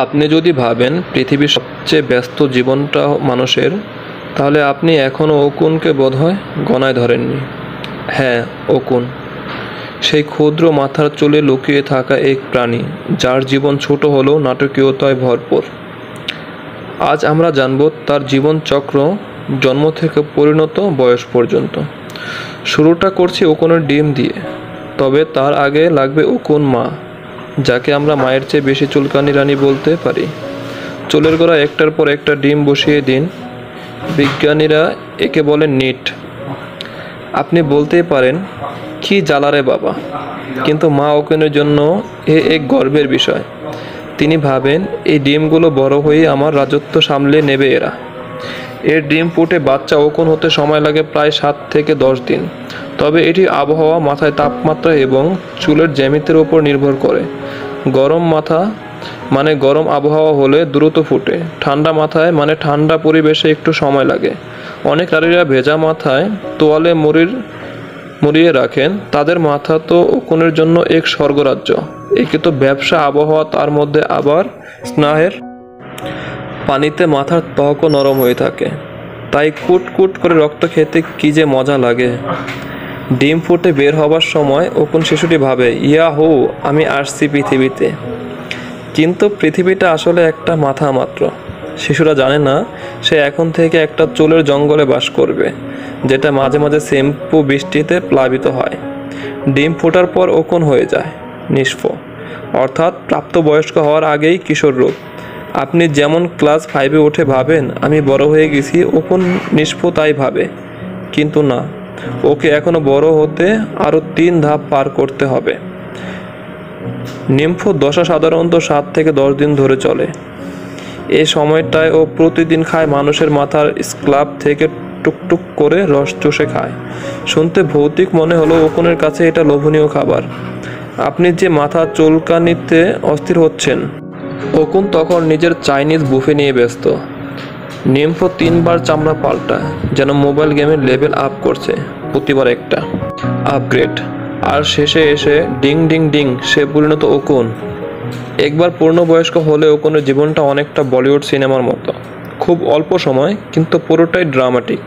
আপনি যদি ভাবেন পৃথিবীর সবচেয়ে ব্যস্ত জীবনটা মানুষের, তাহলে আপনি এখনও অকুনকে বোধহয় গণায় ধরেননি। হ্যাঁ, অকুন, সেই ক্ষুদ্র মাথার চুলে লুকিয়ে থাকা এক প্রাণী যার জীবন ছোট হলেও নাটকীয়তায় ভরপুর। আজ আমরা জানব তার জীবন চক্র, জন্ম থেকে পরিণত বয়স পর্যন্ত। শুরুটা করছি অকুনের ডিম দিয়ে, তবে তার আগে লাগবে অকুন মা, যাকে আমরা মায়ের চেয়ে বেশি চুলকানি রানী বলতে পারি। চুলের গোড়া একটার পর একটা ডিম বসিয়ে দিন। বিজ্ঞানীরা একে বলেন নিট। আপনি বলতেই পারেন, কি জ্বালারে বাবা, কিন্তু মা অকুনের জন্য এক গর্বের বিষয়। তিনি ভাবেন, এই ডিমগুলো বড় হয়ে আমার রাজত্ব সামলে নেবে এরা। এর ডিম ফুটে বাচ্চা অকুন হতে সময় লাগে প্রায় 7 থেকে 10 দিন। তবে এটি আবহাওয়া, মাথায় তাপমাত্রা এবং চুলের জ্যামিতির উপর নির্ভর করে। গরম মাথা মানে গরম আবহাওয়া হলে দ্রুত ফুটে, ঠান্ডা মাথায় মানে ঠান্ডা পরিবেশে একটু সময় লাগে। অনেক নারীরা ভেজা মাথায় তোয়ালে মুড়িয়ে রাখেন, তাদের মাথা তো অকুনের জন্য এক স্বর্গরাজ্য। একে তো ব্যবসা, আবহাওয়া, তার মধ্যে আবার স্নাহের পানিতে মাথার ত্বকও নরম হয়ে থাকে, তাই কুট কুট করে রক্ত খেতে কি যে মজা লাগে। ডিম ফুটে বের হবার সময় অকুন শিশুটি ভাবে, ইয়াহু, আমি আসছি পৃথিবীতে। কিন্তু পৃথিবীটা আসলে একটা মাথা মাত্র। শিশুরা জানে না সে এখন থেকে একটা চুলের জঙ্গলে বাস করবে, যেটা মাঝে মাঝে শ্যাম্পু বৃষ্টিতে প্লাবিত হয়। ডিম ফোটার পর অকুন হয়ে যায় নিষ্প, অর্থাৎ প্রাপ্তবয়স্ক হওয়ার আগেই কিশোর রূপ। আপনি যেমন ক্লাস 5-এ উঠে ভাবেন আমি বড় হয়ে গেছি, অকুন নিষ্প তাই ভাবে। কিন্তু না, ওকে এখনো বড় হতে আরও 3 ধাপ পার করতে হবে। নিম্ফ দশা সাধারণত 7 থেকে 10 দিন ধরে চলে। এই সময়টায় ও প্রতিদিন খায় মানুষের মাথার স্ক্যাল্প থেকে টুকটুক করে রস চুষে খায়। শুনতে ভৌতিক মনে হলো অকুনের কাছে এটা লোভনীয় খাবার। আপনি যে মাথা চুলকানিতে অস্থির হচ্ছেন, অকুন তখন নিজের চাইনিজ বুফে নিয়ে ব্যস্ত। নিম্ফ 3 বার চামড়া পাল্টায়, যেন মোবাইল গেমের লেভেল আপ করছে, প্রতিবার একটা আপগ্রেড। আর শেষে এসে ডিং ডিং ডিং, সে পরিণত অকুন। একবার পূর্ণবয়স্ক হলে অকুনের জীবনটা অনেকটা বলিউড সিনেমার মতো। খুব অল্প সময়, কিন্তু পুরোটাই ড্রামাটিক।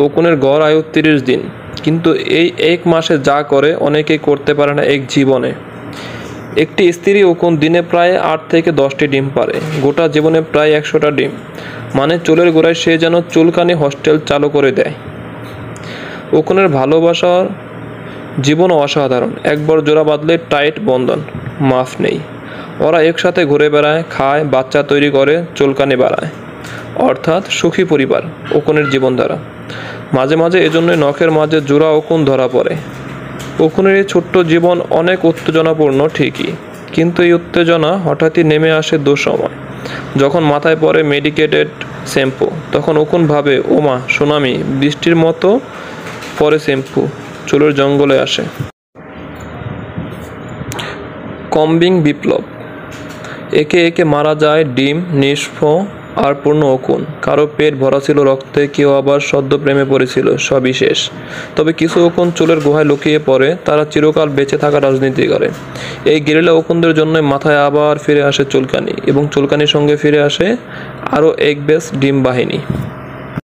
অকুনের গড় আয়ু 30 দিন, কিন্তু এই 1 মাসে যা করে অনেকেই করতে পারে না এক জীবনে। একটি স্ত্রী অকুন দিনে প্রায় 8 থেকে 10টি ডিম পারে, গোটা জীবনে প্রায় 100টা ডিম। মানে চুলের গোড়ায় সে যেন চুলকানি হস্টেল চালু করে দেয়। অকুনের ভালোবাসার জীবনও অসাধারণ। একবার জোড়া বাঁধলে টাইট বন্ধন, মাফ নেই। ওরা একসাথে ঘুরে বেড়ায়, খায়, বাচ্চা তৈরি করে, চুলকানি বাড়ায়। অর্থাৎ সুখী পরিবার অকুনের জীবনধারা। মাঝে মাঝে এজন্যই নখের মাঝে জোড়া অকুন ধরা পড়ে। অকুনের এই ছোট্ট জীবন অনেক উত্তেজনাপূর্ণ ঠিকই, কিন্তু এই উত্তেজনা হঠাৎই নেমে আসে দুঃসময়। যখন মাথায় পড়ে মেডিকেটেড শ্যাম্পু, তখন অকুন ভাবে, ওমা সুনামি, বৃষ্টির মতো পরে শ্যাম্পু, চুলের জঙ্গলে আসে। কম্বিং বিপ্লব। একে একে মারা যায় ডিম, নিষ্প আর পূর্ণ অকুন। কারো পেট ভরা ছিল রক্তে, কেউ আবার সদ্য প্রেমে পড়েছিল, সবই শেষ। তবে কিছু অকুন চুলের গুহায় লুকিয়ে পড়ে, তারা চিরকাল বেঁচে থাকা রাজনীতি করে। এই গেরিলা অকুনদের জন্য মাথায় আবার ফিরে আসে চুলকানি, এবং চুলকানির সঙ্গে ফিরে আসে আরও এক ব্যাচ ডিম বাহিনী।